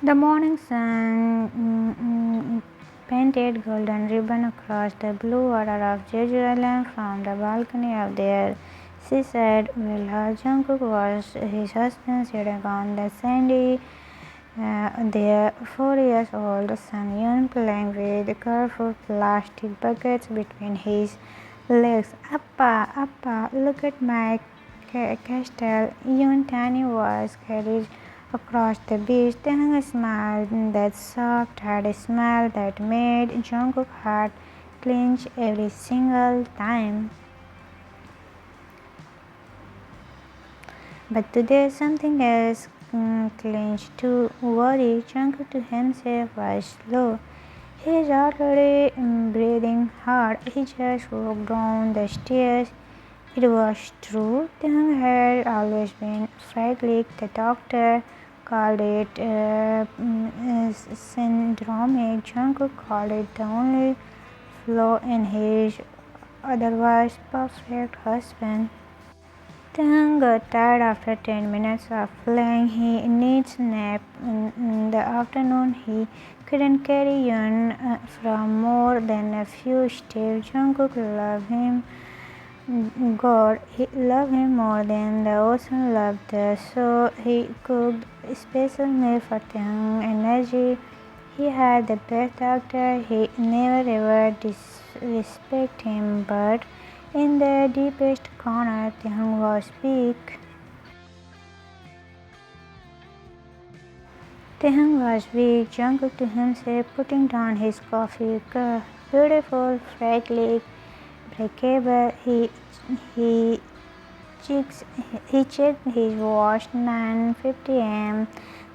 The morning sun painted golden ribbon across the blue water of Jerusalem from the balcony of their seaside villa. Jungkook watched his husband sitting on the sandy their 4 years old son Yoon playing with colorful plastic buckets between his legs. Appa, Appa, look at my castle. Yoon tiny voice carried across the beach. Taehang smiled that soft, hard smile that made Jungkook's heart clench every single time. But today something else clenched too. Worry. Jungkook to himself was slow. He is already breathing hard. He just walked down the stairs. It was true. Taehang had always been fragile. The doctor called it syndromic. Jungkook called it the only flaw in his otherwise perfect husband. Taehang got tired after 10 minutes of playing. He needs a nap in the afternoon. He couldn't carry Yoon from more than a few steps. Jungkook loved him. God, he loved him more than the ocean loved us. So he cooked a special meal for Taehang energy. He had the best doctor. He never ever disrespect him, but in the deepest corner, Taehang was weak. Taehang was weak. Jungkook to himself, putting down his coffee cup. Beautiful, fragile, breakable. He checks, he checked his watch. 9:50 a.m.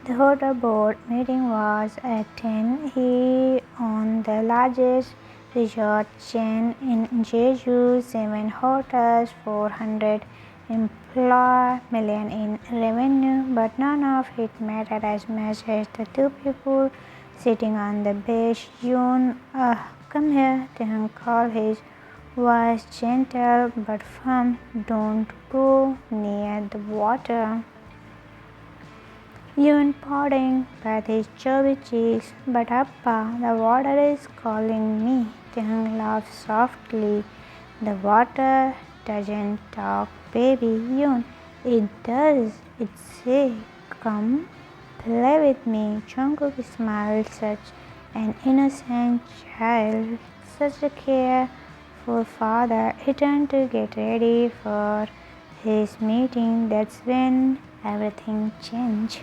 The hotel board meeting was at 10. He owned the largest resort chain in Jeju, 7 hotels, 400 employees, million in revenue, but none of it mattered as much as the two people sitting on the beach. Yoon, come here, Taehang called, his voice gentle but firm. Don't go near the water. Yoon pouting pat his chubby cheeks. But Appa, the water is calling me. Taehang laughed softly. The water doesn't talk, baby. Yoon, it does. It says, come, play with me. Jungkook smiled, such an innocent child, such a careful father. He turned to get ready for his meeting. That's when everything changed.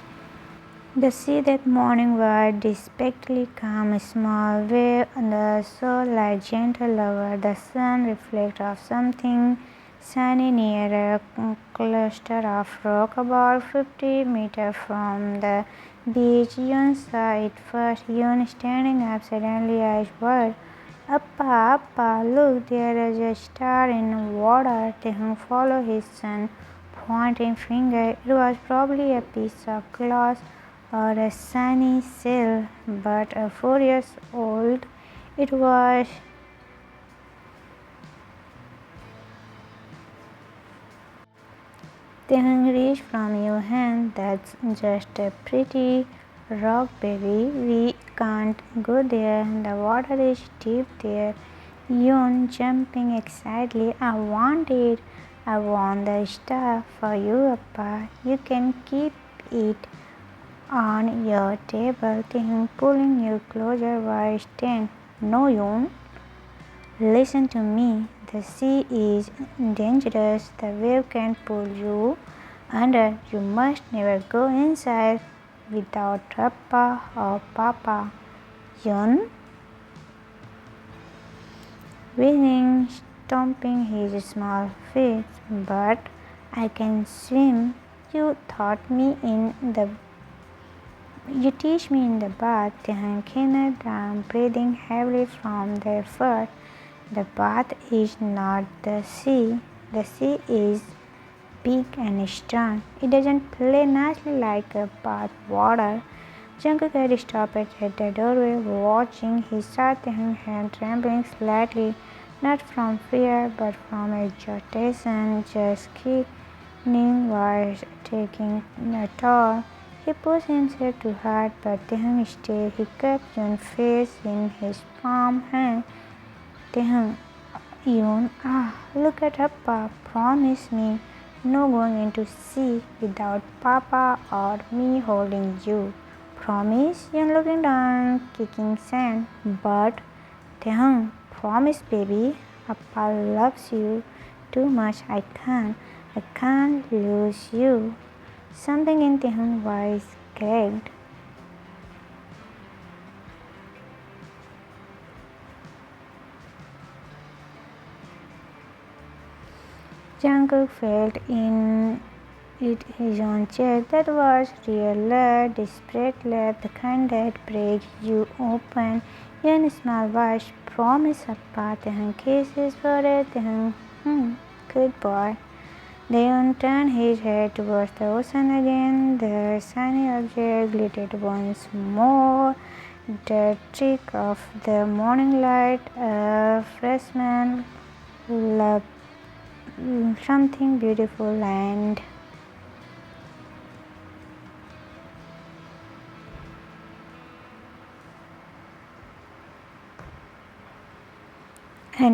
The sea that morning was despicably calm, a small wave on the shore like gentle lover. The sun reflected off something shiny near a cluster of rock about 50 meters from the beach. Yoon saw it first. Yoon standing up, suddenly eyes wide. Appa, Appa, look, there is a star in the water. Taehang followed his son, pointing finger. It was probably a piece of glass or a sunny shell, but a 4 years old it was. Taehang reached from your hand. That's just a pretty rock, baby. We can't go there. The water is deep there. Yoon jumping excitedly. I want it. I want the star for you, Appa. You can keep it on your table. Taehang pulling you closer while stand. No, Yoon. Listen to me. The sea is dangerous. The wave can pull you under. You must never go inside without Appa or Papa. Yoon, whining, stomping his small feet. But I can swim. You teach me in the bath. Taehang came down, breathing heavily from their fur. The bath is not the sea. The sea is big and strong. It doesn't play nicely like a bath water. Jungkook had stopped at the doorway, watching. He saw Taehang's hand trembling slightly, not from fear but from agitation. Just kidding was taking a toll. He pushed himself too hard, but Tehung stayed. He kept Yun's face in his palm hand. Tehung, Yun, look at Appa. Promise me no going into sea without Papa or me holding you. Promise? Yun looking down, kicking sand. But Tehung, promise baby. Appa loves you too much. I can't lose you. Something in Tehung's voice cracked. Jungkook felt in it his own chest. That was real love, desperate love, the kind that breaks you open. Young small voice, promise Appa. Tehung kissed his forehead. Tehung, good boy. Then turned his head towards the ocean again. The shiny object glittered once more. The trick of the morning light, a freshman love, something beautiful and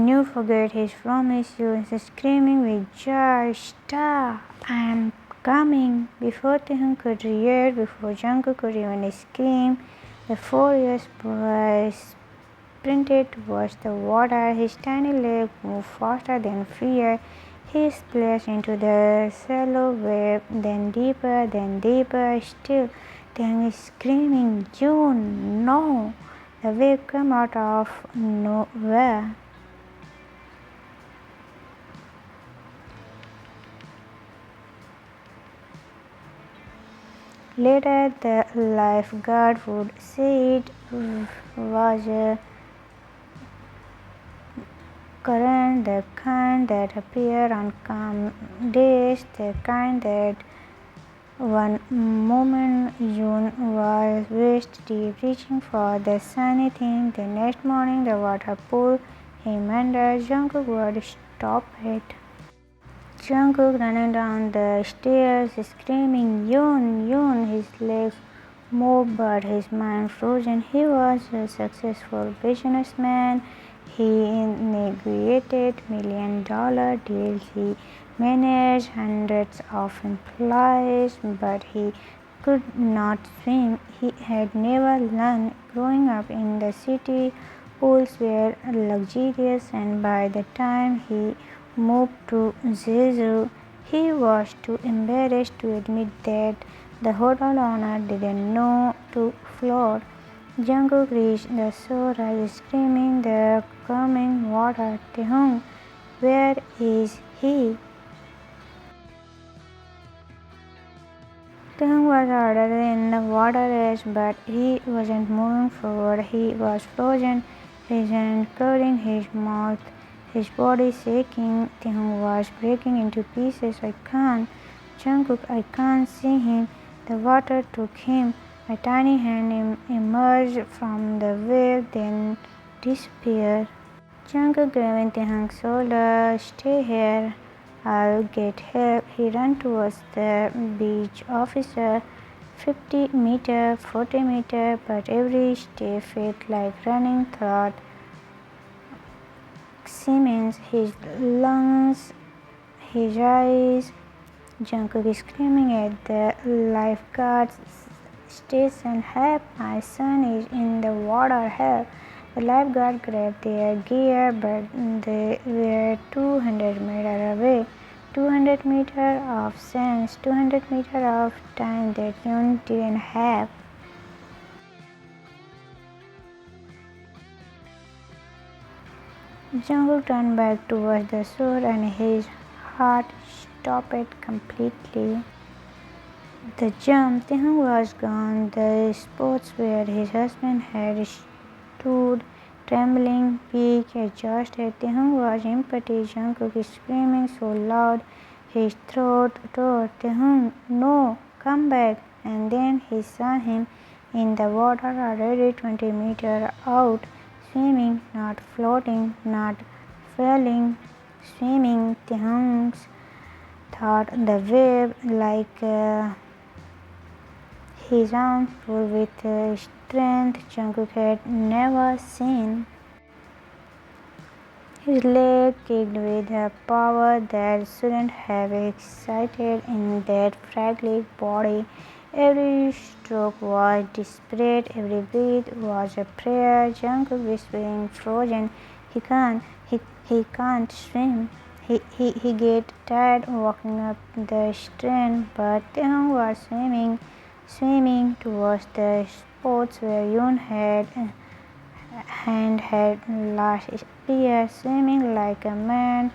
you forget his promise. You screaming with joy. Stop! I am coming! Before Tehung could react, before Jungkook could even scream, the 4 years boy sprinted towards the water. His tiny leg moved faster than fear. He splashed into the shallow wave, then deeper still. Tehung is screaming, June, no! The wave came out of nowhere. Later, the lifeguard would say it was a current, the kind that appeared on calm days, the kind that one moment June was waist deep, reaching for the shiny thing. The next morning, the water pulled him under. Jungkook would stop it. Jungkook running down the stairs, screaming, Yoon! His legs moved, but his mind frozen. He was a successful businessman. He negotiated $1 million deals. He managed hundreds of employees, but he could not swim. He had never learned. Growing up in the city, pools were luxurious, and by the time he moved to Jeju, he was too embarrassed to admit that the hotel owner didn't know to float. Jungkook reached the shore, screaming the coming water. Tehung, where is he? Tehung was already in the water edge, but he wasn't moving forward. He was frozen, his hand covering his mouth, his body shaking. Tehung was breaking into pieces. I can't. Jungkook, I can't see him. The water took him. A tiny hand emerged from the wave, then disappeared. Jungkook grabbed Tehung's shoulder. Stay here. I'll get help. He ran towards the beach officer. 50 meters, 40 meters, but every step felt like running through cement. His lungs, his eyes. Jungkook is screaming at the lifeguard's station. Help! My son is in the water. Help! The lifeguard grabbed their gear, but they were 200 meters away. 200 meters of sense, 200 meters of time that Yoon didn't have. Jungkook turned back towards the shore and his heart stopped completely. The jump, Tehung was gone. The spots where his husband had stood, trembling, weak, exhausted. Tehung was empty. Jungkook is screaming so loud his throat tore. Tehung, no, come back. And then he saw him in the water already 20 meters out, swimming, not floating, not falling, swimming. Tehung thought the wave like his arms full with strength Jungkook had never seen. His leg kicked with a power that shouldn't have existed in that fragile body. Every stroke was desperate, every breath was a prayer. Jungkook whispering, frozen, he can't, he can't swim. He get tired walking up the strand, but Taehyung was swimming towards the spots where Yoon had last year, swimming like a man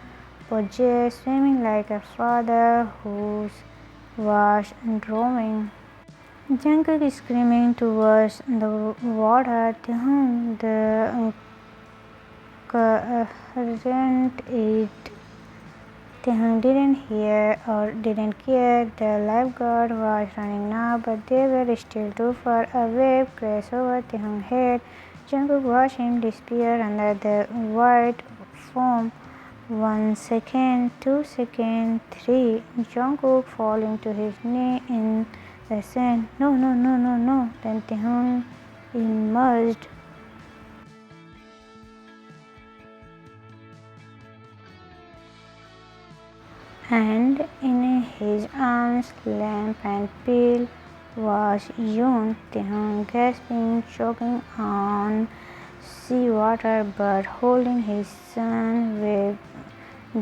possessed, swimming like a father who was drowning. Jungkook is screaming towards the water. Taehyung, the current it. Taehyung didn't hear or didn't care. The lifeguard was running now, but they were still too far. A wave crashed over Taehyung's head. Jungkook watched him disappear under the white foam. 1 second, 2 seconds, 3. Jungkook falling to his knee in the sand. No, no, no, no, no. Then Taehyung emerged. And in his arms, lamp and peel, was Yoon. Taehyung gasping, choking on seawater, but holding his son with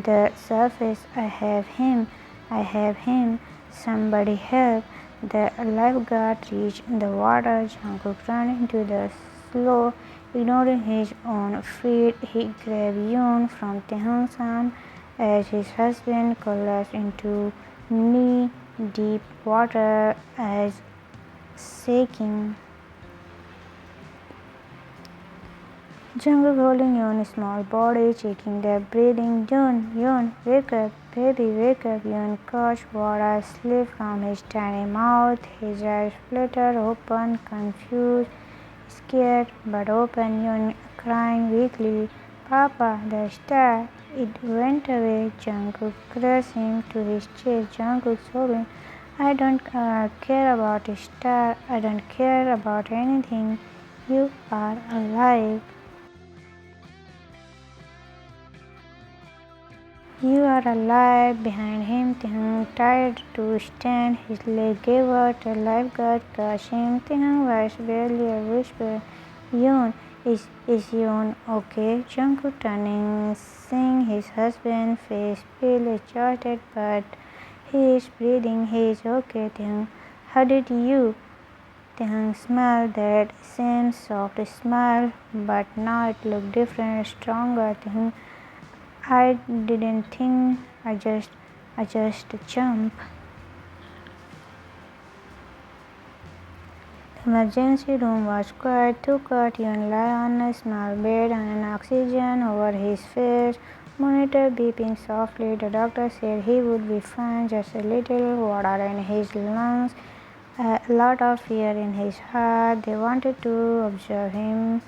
the surface. I have him, I have him, somebody help. The lifeguard reached the water. Jungkook ran into the slow, ignoring his own feet. He grabbed Yoon from Taehyung's arm as his husband collapsed into knee-deep water as shaking. Jungkook holding Yoon's small body, checking their breathing. Yoon, wake up, baby, wake up. Yoon caught water slip from his tiny mouth. His eyes fluttered open, confused, scared, but open. Yoon crying weakly. Papa, the star. It went away. Jungkook crushed him to his chest. Jungkook sobbing. I don't care about a star. I don't care about anything. You are alive. You are alive. Behind him, Taehyung tried to stand. His leg gave out. The lifeguard crushed him. Taehyung's voice barely a whisper. Yoon, is Yoon okay? Jungkook turning, seeing his husband's face pale, exhausted, but he is breathing. He is okay. Taehyung, how did you? Taehyung smiled, that same soft smile, but now it looked different, stronger. Taehyung, I didn't think. I just jumped. The emergency room was quiet. Too quiet. Yoon lay on a small bed and oxygen over his face. Monitor beeping softly. The doctor said he would be fine. Just a little water in his lungs. A lot of fear in his heart. They wanted to observe him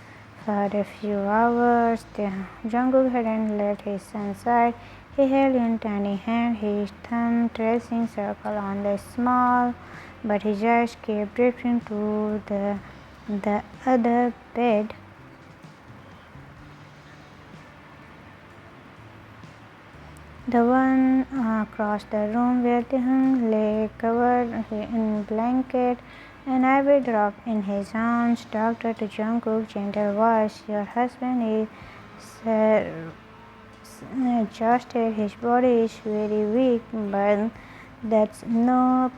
for a few hours. Jungkook hadn't let his son side. He held in tiny hand, his thumb tracing circle on the small, but his eyes kept drifting to the other bed. The one across the room where Taehyung lay covered in blanket. An ivy dropped in his arms. Doctor to Jungkook, gentle voice. Your husband is exhausted. His body is very weak, but that's no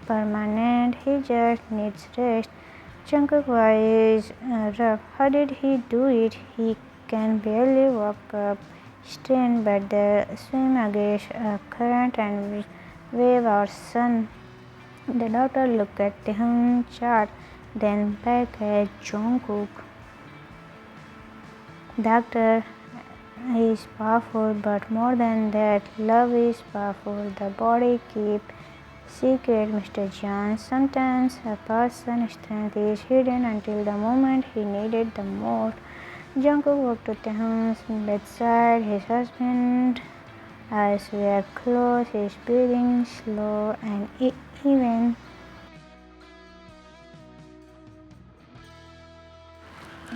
permanent. He just needs rest. Jungkook was rough. How did he do it? He can barely walk up stream, but the swim against a current and wave our sun. The doctor looked at Taehyung's chart, then back at Jungkook. Doctor is powerful, but more than that, love is powerful. The body keeps secret, Mr. Jones. Sometimes a person's strength is hidden until the moment he needed the most. Jungkook walked to Taehyung's bedside. His husband's eyes were closed, his breathing slow and even.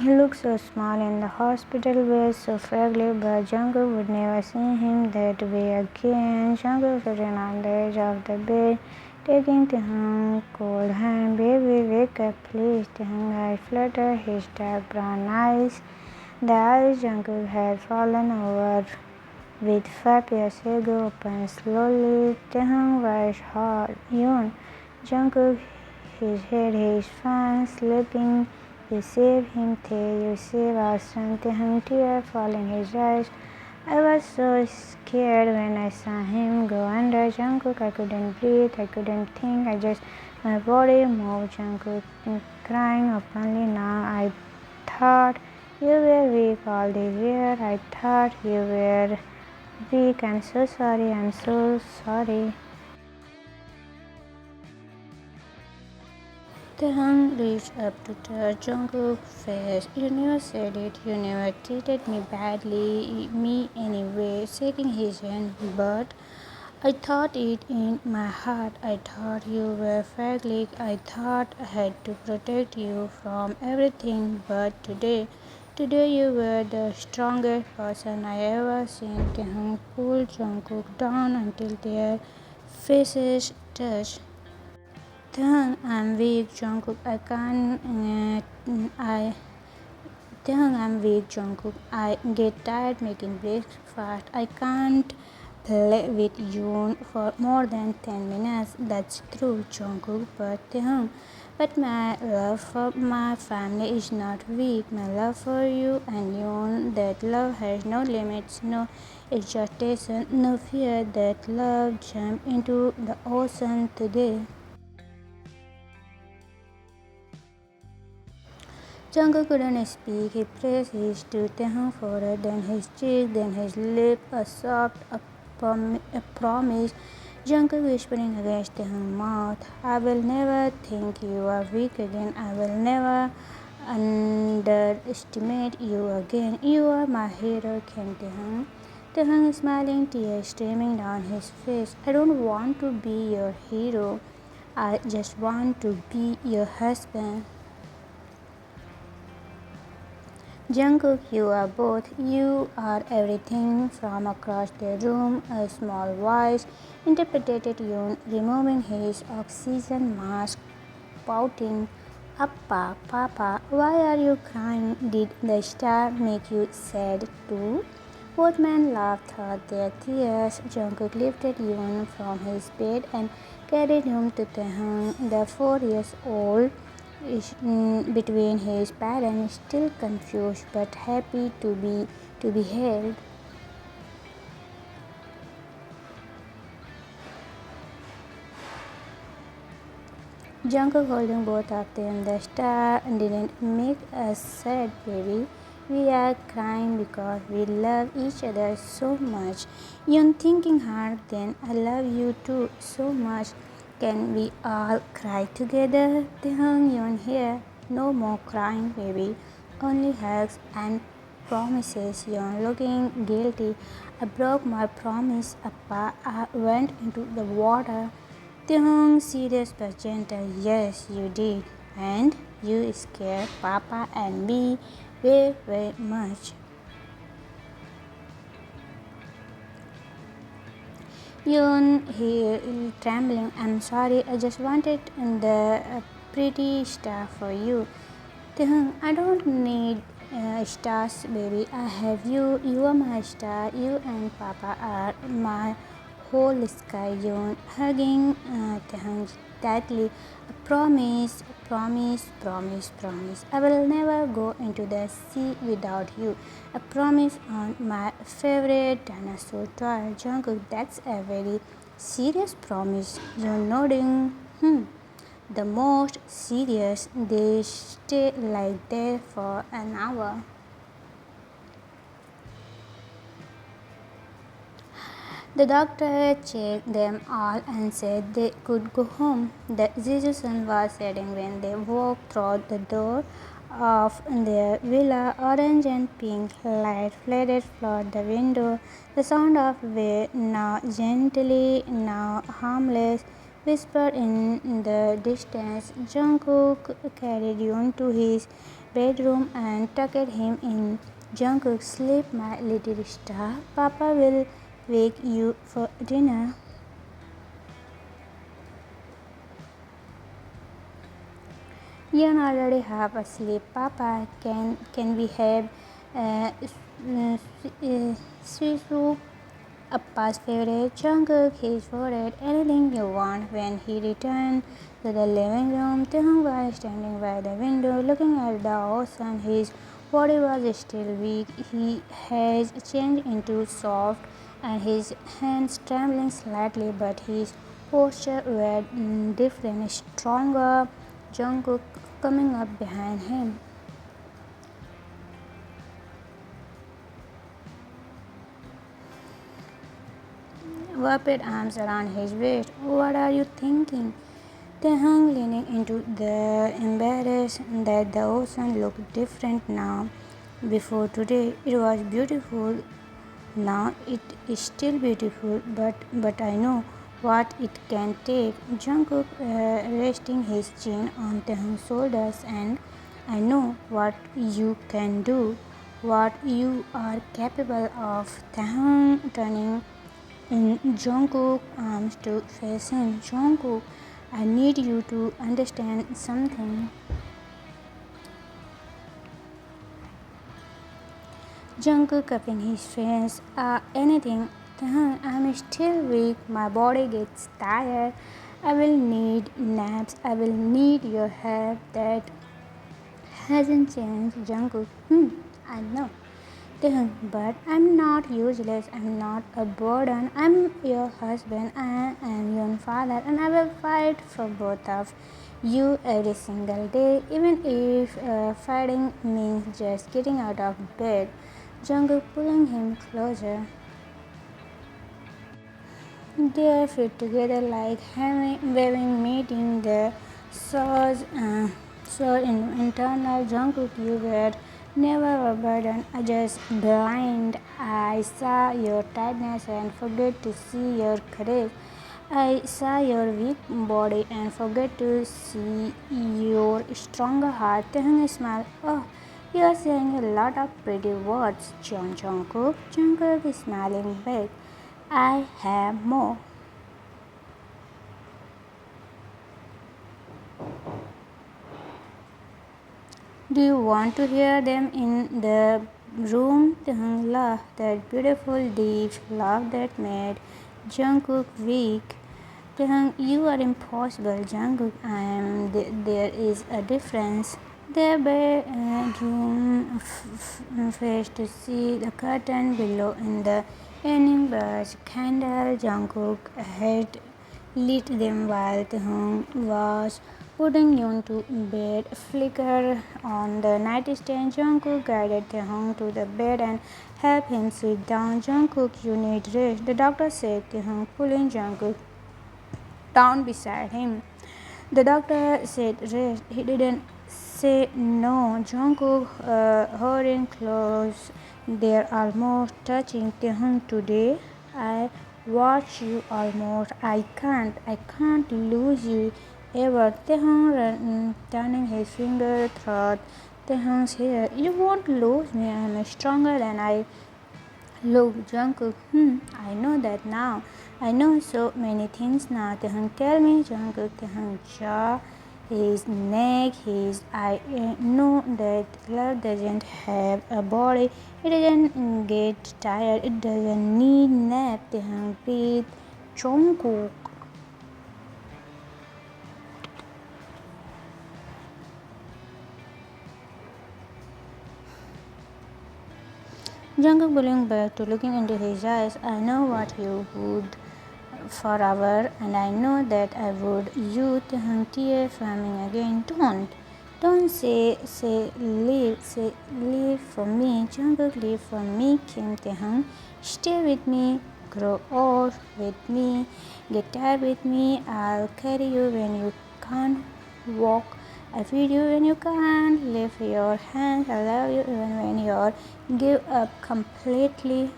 He looked so small in the hospital bed, so fragile, but Jungkook would never see him that way again. Jungkook sitting on the edge of the bed, taking Taehyung's cold hand. Baby, wake up, please. Taehyung eyes fluttered, his dark brown eyes. The eyes Jungkook had fallen over with 5 years ago opened slowly. Taehyung was hard. Yoon, Jungkook, his head, his fan, sleeping. You save him, Tae, you save our son. Taehyung, tears fall in his eyes. I was so scared when I saw him go under. Jungkook, I couldn't breathe, I couldn't think, my body moved. Jungkook crying openly now. I thought you were weak all this year. I thought you were weak. I'm so sorry, I'm so sorry. Taehyung reached up to touch Jungkook's face. You never said it. You never treated me badly, me anyway. Shaking his hand, but I thought it in my heart. I thought you were fragile. I thought I had to protect you from everything. But today you were the strongest person I ever seen. Taehyung pulled Jungkook down until their faces touched. Taehyung, I'm weak, Jungkook. I can't. I Taehyung, I'm weak, Jungkook. I get tired making breakfast. I can't play with you for more than 10 minutes. That's true, Jungkook. But my love for my family is not weak. My love for you and you, that love has no limits, no exaltation, no fear. That love jumped into the ocean today. Jungkook couldn't speak. He pressed his to Taehyung's forehead, then his cheek, then his lip, a soft, a promise. Jungkook whispering against Taehyung's mouth, I will never think you are weak again. I will never underestimate you again. You are my hero, King Taehyung. Taehyung smiling, tears streaming down his face. I don't want to be your hero. I just want to be your husband. Jungkook, you are both. You are everything. From across the room, a small voice interpreted Yoon, removing his oxygen mask, pouting. Appa, Papa, why are you crying? Did the star make you sad too? Both men laughed at their tears. Jungkook lifted Yoon from his bed and carried him to Taehyung. The 4 years old between his parents, still confused but happy to be held. Jungkook holding both of them. The star didn't make us sad, baby. We are crying because we love each other so much. Yoon thinking hard, then I love you too so much. Can we all cry together? Taehyung, Yoon here. No more crying, baby. Only hugs and promises. Yoon looking guilty. I broke my promise, Appa. I went into the water. Taehyung, serious but gentle. Yes, you did. And you scared Papa and me very, very much. Yoon, he trembling. I'm sorry. I just wanted the pretty star for you. Taehyung, I don't need stars, baby. I have you. You are my star. You and Papa are my whole sky. Yoon, hugging Taehyung tightly. Promise, promise, promise, promise. I will never go into the sea without you. A promise on my favorite dinosaur toy. Jungkook, that's a very serious promise. You're nodding. The most serious. They stay like that for an hour. The doctor checked them all and said they could go home. The sun was setting when they walked through the door of their villa. Orange and pink light flooded through the window. The sound of waves, now gently, now harmless, whispered in the distance. Jungkook carried Yoon to his bedroom and tucked him in. Jungkook, sleep, my little star. Papa will wake you for dinner. Yoon already half asleep. Papa, can we have sweet soup? Appa's favorite. Jungkook, his forehead, anything you want. When he returned to the living room, Taehyung was standing by the window looking at the ocean. His body was still weak. He has changed into soft and his hands trembling slightly, but his posture was different, stronger. Jungkook coming up behind him. Wrapped arms around his waist. What are you thinking? Taehyung leaning into the embarrassed that the ocean looked different now. Before today, it was beautiful. Now it is still beautiful, but I know what it can take. Jungkook resting his chin on Taehyung's shoulders, and I know what you can do, what you are capable of. Taehyung turning in Jungkook's arms to face him. Jungkook, I need you to understand something. Jungkook cupping his face. Anything. I'm still weak. My body gets tired. I will need naps. I will need your help. That hasn't changed. Jungkook. I know. But I'm not useless. I'm not a burden. I'm your husband. I am your father, and I will fight for both of you every single day, even if fighting means just getting out of bed. Jungkook pulling him closer. They fit together like waving, meeting the source in internal. Jungkook, you were never a burden, just blind. I saw your tightness and forget to see your courage. I saw your weak body and forget to see your stronger heart. Taehyung smiled. Oh, you are saying a lot of pretty words, Jungkook. Jungkook is smiling back. I have more. Do you want to hear them in the room? Taehyung laughed, that beautiful deep laugh that made Jungkook weak. Taehyung, you are impossible. Jungkook, I am. There is a difference. Their bedroom faced to see the curtain below in the evening birds candle. Jungkook had lit them while Taehyung was putting Yoon to bed. Flicker on the nightstand. Jungkook guided Taehyung to the bed and helped him sit down. Jungkook, you need rest, the doctor said. Taehyung pulling Jungkook down beside him. The doctor said rest. He didn't say no. Jungkook hurrying close. They're almost touching. Taehyung, today I watch you almost. I can't lose you ever. Taehyung turning his finger through Taehyung's hair. You won't lose me. I'm stronger than I look. Jungkook, I know that now. I know so many things now. Taehyung, tell me. Jungkook, Taehyung jaw, his neck, his I know that love doesn't have a body. It doesn't get tired. It doesn't need nap. Taehyung, breathe. Jungkook. Jungkook pulling back to looking into his eyes. I know what you would forever, and I know that I would. You, Taehyung, tear farming again. Don't say leave for me. Jungkook, leave for me. Kim Taehyung, stay with me. Grow old with me. Get tired with me. I'll carry you when you can't walk. I feed you when you can't lift your hands. I love you even when you're give up completely.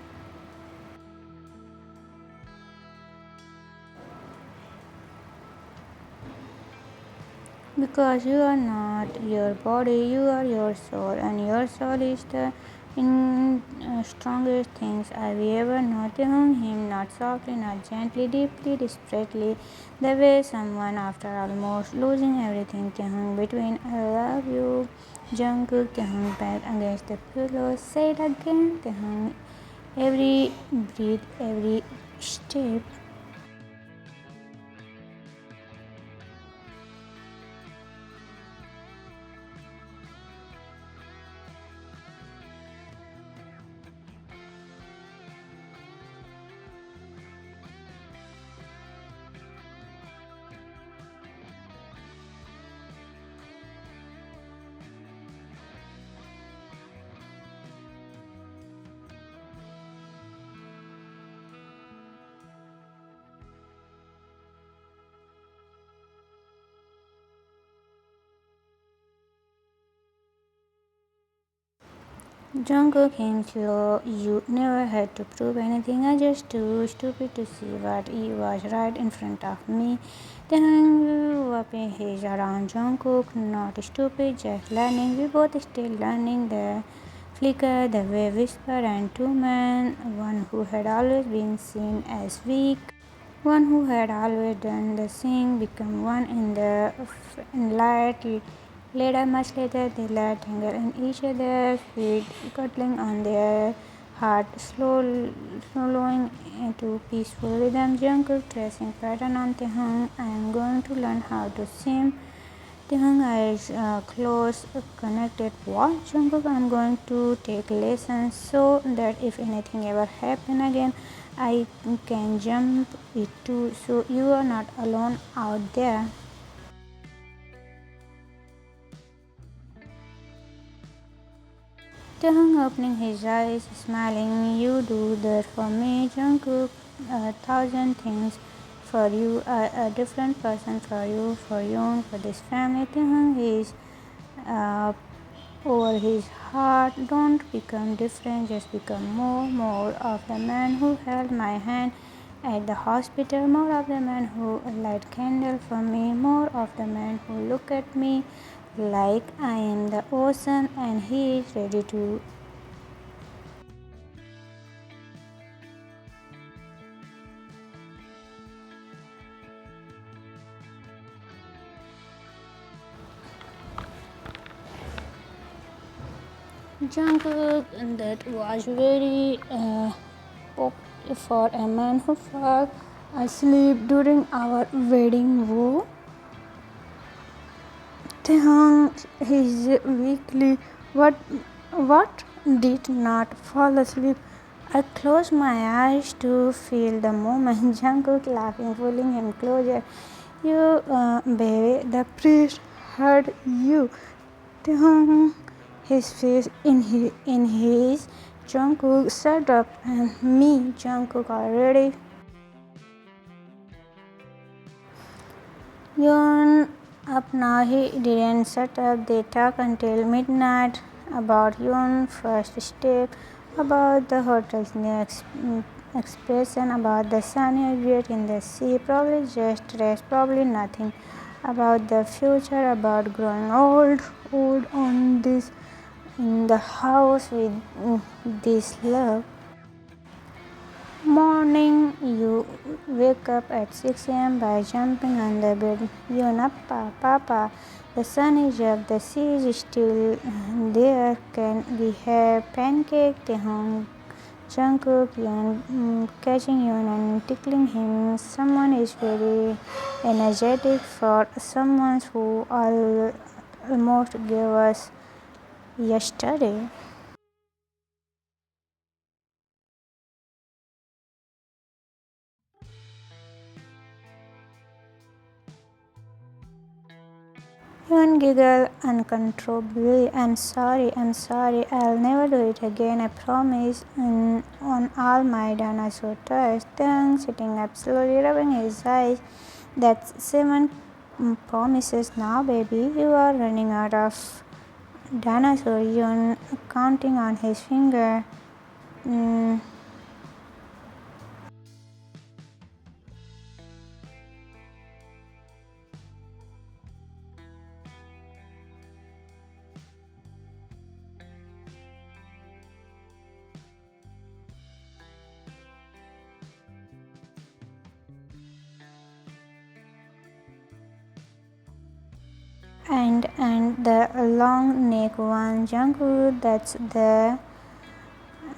Because you are not your body, you are your soul, and your soul is the strongest things I will ever know. To him, not softly, not gently, deeply, desperately, the way someone after almost losing everything, between I love you, Jungkook, back against the pillow, say it again, every breath, every step. Jungkook came slow. You never had to prove anything. I just too stupid to see what he was right in front of me. Then wrapping his around Jungkook, not stupid, just learning. We both still learning the flicker, the way whisper, and two men, one who had always been seen as weak. One who had always done the sing became one in the light. Later, much later, they lay tangled in each other's feet, cuddling on their heart, slowing into peaceful rhythm. Jungkook tracing pattern on Taehyung. I am going to learn how to sing. Taehyung eyes close, connected. What, Jungkook? I'm going to take lessons so that if anything ever happen again, I can jump it too. So you are not alone out there. Taehyung opening his eyes, smiling. You do that for me, Jungkook. A thousand things for you, a different person for you, for this family. Taehyung is uh, over his heart. Don't become different, just become more of the man who held my hand at the hospital, more of the man who light candle for me, more of the man who look at me like I am the ocean and he is ready to. Jungkook, that was very pop for a man who fell asleep during our wedding vow. Taehyung is weakly what did not fall asleep. I closed my eyes to feel the moment. Jungkook laughing, pulling him closer. You, baby, the priest heard you. Taehyung, his face in his. Jungkook sat up and me. Jungkook already. Yoon up now. He didn't shut up. They talked until midnight about Yoon's first step, about the hotel's new expression, about the sunny view in the sea, probably just rest, probably nothing, about the future, about growing old on this in the house with this love. Morning, you wake up at 6 a.m. by jumping on the bed. Yonappa, Papa, the sun is up, the sea is still there. Can we have pancake? Tehong, Jungkook, Yon, catching Yon and tickling him. Someone is very energetic for someone who almost gave us yesterday. Yon giggled uncontrollably. I'm sorry, I'll never do it again, I promise. And on all my dinosaur toys, Tang sitting up slowly, rubbing his eyes. That's 7 promises now, baby. You are running out of dinosaur. Yon counting on his finger. Mm, And the long neck one, Jungkook, that's the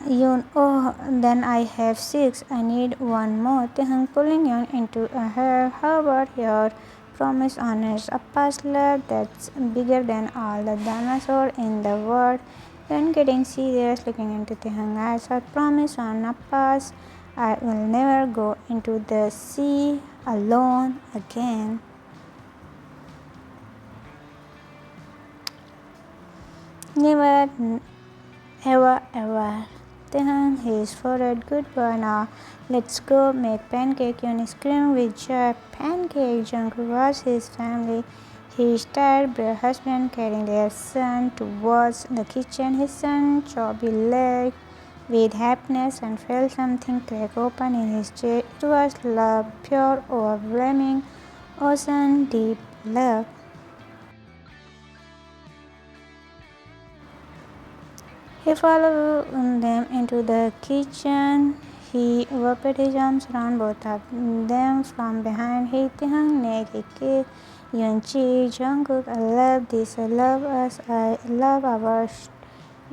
Yoon. Oh, then I have six. I need one more. Taehyung pulling Yoon into her. How about your promise honors? Appa's love that's bigger than all the dinosaurs in the world. Yoon getting serious, looking into Taehyung's eyes. I promise on Appa's I will never go into the sea alone again. Never, ever, ever. Then his forehead. Good boy now. Let's go make pancake. Yun screamed with joy. Pancake. Jungkook was his family. His tired brave husband carrying their son towards the kitchen. His son chubby leg with happiness and felt something crack open in his chest. It was love, pure, overwhelming, ocean deep love. He followed them into the kitchen. He wrapped his arms around both of them from behind. He hung neck. He kissed Yeonchi. Jungkook, I love this. I love us. I love our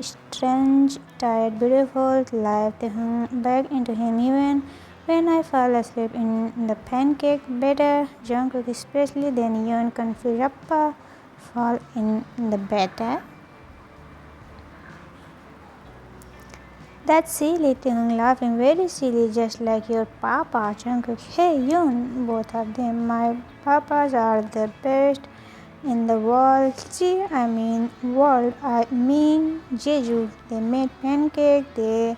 strange, tired, beautiful life. They hung back into him even when I fall asleep in the pancake. Better, Jungkook especially then Yeon confused. Appa fall in the bed. That's silly thing, laughing very silly, just like your papa, Jungkook. Hey, Yoon, both of them. My papas are the best in the world. I mean, Jeju. They made pancake. They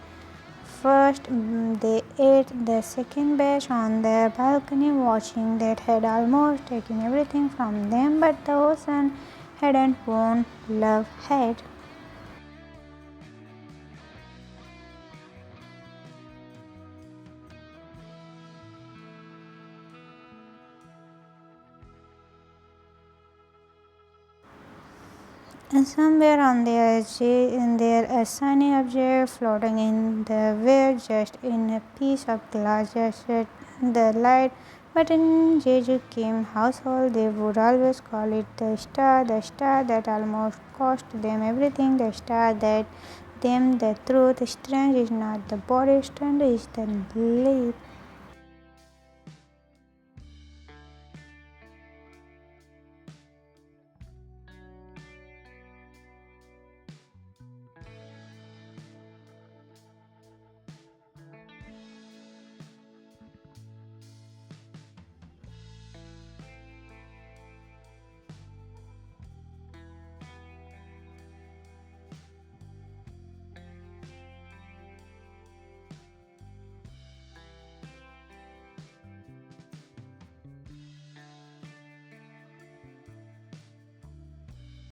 ate the second batch on the balcony, watching that had almost taken everything from them, but the ocean hadn't won. Love had. And somewhere on the edge, in there, a shiny object floating in the air, just in a piece of glass, just at the light. But in Jeju Kim household, they would always call it the star that almost cost them everything, the star that them the truth. Strange is not the body, strange is the leap.